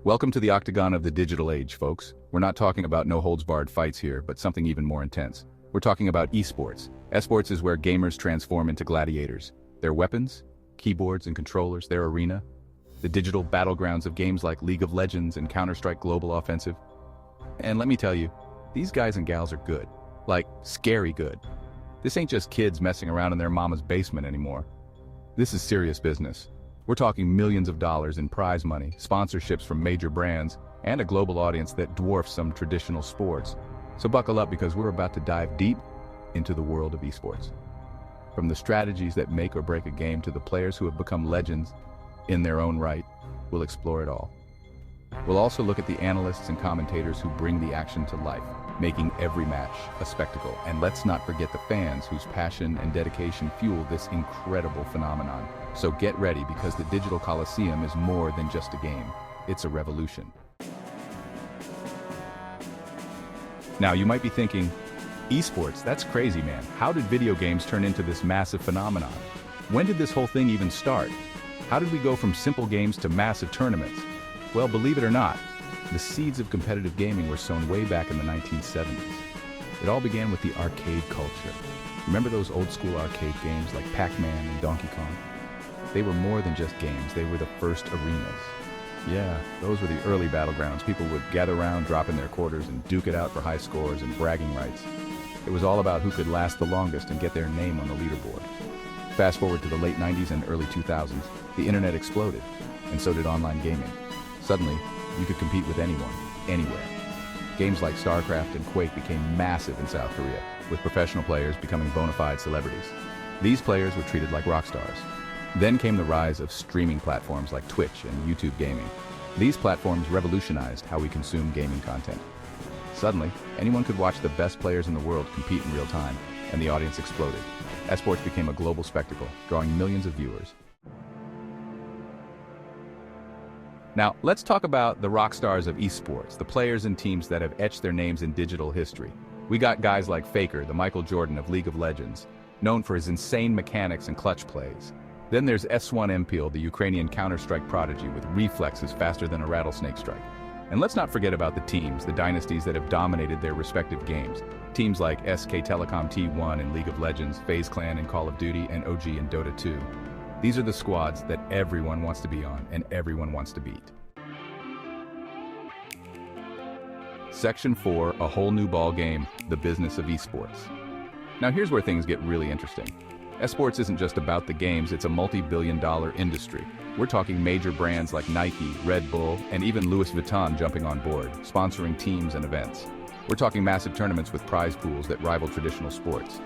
Welcome to the octagon of the digital age, folks. We're not talking about no-holds-barred fights here, but something even more intense. We're talking about esports. Esports is where gamers transform into gladiators. Their weapons, keyboards and controllers, their arena. The digital battlegrounds of games like League of Legends and Counter-Strike Global Offensive. And let me tell you, these guys and gals are good. Like, scary good. This ain't just kids messing around in their mama's basement anymore. This is serious business. We're talking millions of dollars in prize money, sponsorships from major brands, and a global audience that dwarfs some traditional sports. So buckle up because we're about to dive deep into the world of esports. From the strategies that make or break a game to the players who have become legends in their own right, we'll explore it all. We'll also look at the analysts and commentators who bring the action to life, making every match a spectacle. And let's not forget the fans whose passion and dedication fuel this incredible phenomenon. So get ready because the Digital Colosseum is more than just a game. It's a revolution. Now you might be thinking, esports, that's crazy, man. How did video games turn into this massive phenomenon? When did this whole thing even start? How did we go from simple games to massive tournaments? Well, believe it or not, the seeds of competitive gaming were sown way back in the 1970s. It all began with the arcade culture. Remember those old school arcade games like Pac-Man and Donkey Kong? They were more than just games, they were the first arenas. Yeah, those were the early battlegrounds. People would gather around, drop in their quarters, and duke it out for high scores and bragging rights. It was all about who could last the longest and get their name on the leaderboard. Fast forward to the late 90s and early 2000s, the internet exploded, and so did online gaming. Suddenly, you could compete with anyone, anywhere. Games like StarCraft and Quake became massive in South Korea, with professional players becoming bona fide celebrities. These players were treated like rock stars. Then came the rise of streaming platforms like Twitch and YouTube gaming. These platforms revolutionized how we consume gaming content. Suddenly, anyone could watch the best players in the world compete in real time, and the audience exploded. Esports became a global spectacle, drawing millions of viewers. Now, let's talk about the rock stars of esports, the players and teams that have etched their names in digital history. We got guys like Faker, the Michael Jordan of League of Legends, known for his insane mechanics and clutch plays. Then there's S1mple, the Ukrainian Counter-Strike prodigy with reflexes faster than a rattlesnake strike. And let's not forget about the teams, the dynasties that have dominated their respective games. Teams like SK Telecom T1 in League of Legends, FaZe Clan in Call of Duty, and OG in Dota 2. These are the squads that everyone wants to be on and everyone wants to beat. Section 4, a whole new ball game, the business of esports. Now here's where things get really interesting. Esports isn't just about the games, it's a multi-billion-dollar industry. We're talking major brands like Nike, Red Bull, and even Louis Vuitton jumping on board, sponsoring teams and events. We're talking massive tournaments with prize pools that rival traditional sports.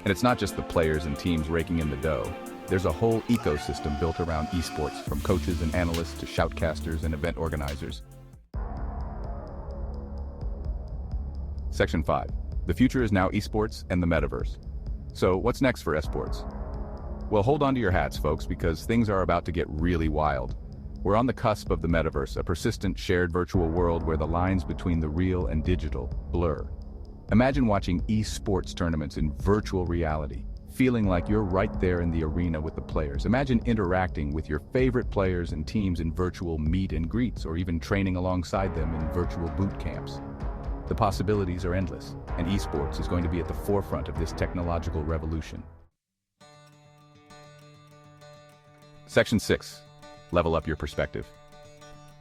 And it's not just the players and teams raking in the dough. There's a whole ecosystem built around esports, from coaches and analysts to shoutcasters and event organizers. Section 5. The future is now esports and the Metaverse. So what's next for esports? Well, hold on to your hats, folks, because things are about to get really wild. We're on the cusp of the Metaverse, a persistent shared virtual world where the lines between the real and digital blur. Imagine watching esports tournaments in virtual reality, feeling like you're right there in the arena with the players. Imagine interacting with your favorite players and teams in virtual meet and greets, or even training alongside them in virtual boot camps. The possibilities are endless, and esports is going to be at the forefront of this technological revolution. Section 6. Level up your perspective.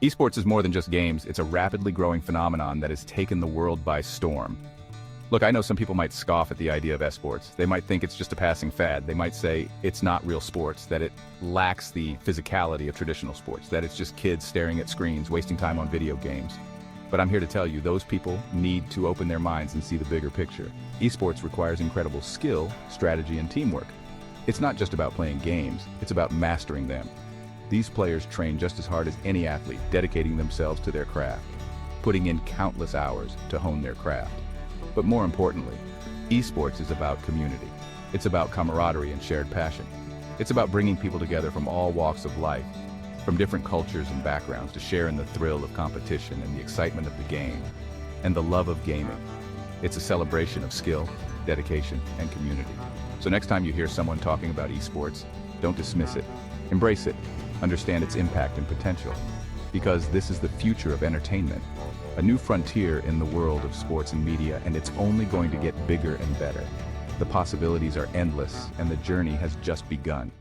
Esports is more than just games, it's a rapidly growing phenomenon that has taken the world by storm. Look, I know some people might scoff at the idea of esports. They might think it's just a passing fad. They might say it's not real sports, that it lacks the physicality of traditional sports, that it's just kids staring at screens, wasting time on video games. But I'm here to tell you, those people need to open their minds and see the bigger picture. Esports requires incredible skill, strategy, and teamwork. It's not just about playing games, it's about mastering them. These players train just as hard as any athlete, dedicating themselves to their craft, putting in countless hours to hone their craft. But more importantly, esports is about community. It's about camaraderie and shared passion. It's about bringing people together from all walks of life, from different cultures and backgrounds, to share in the thrill of competition and the excitement of the game, and the love of gaming. It's a celebration of skill, dedication, and community. So next time you hear someone talking about esports, don't dismiss it. Embrace it. Understand its impact and potential. because this is the future of entertainment, a new frontier in the world of sports and media, and it's only going to get bigger and better. The possibilities are endless, and the journey has just begun.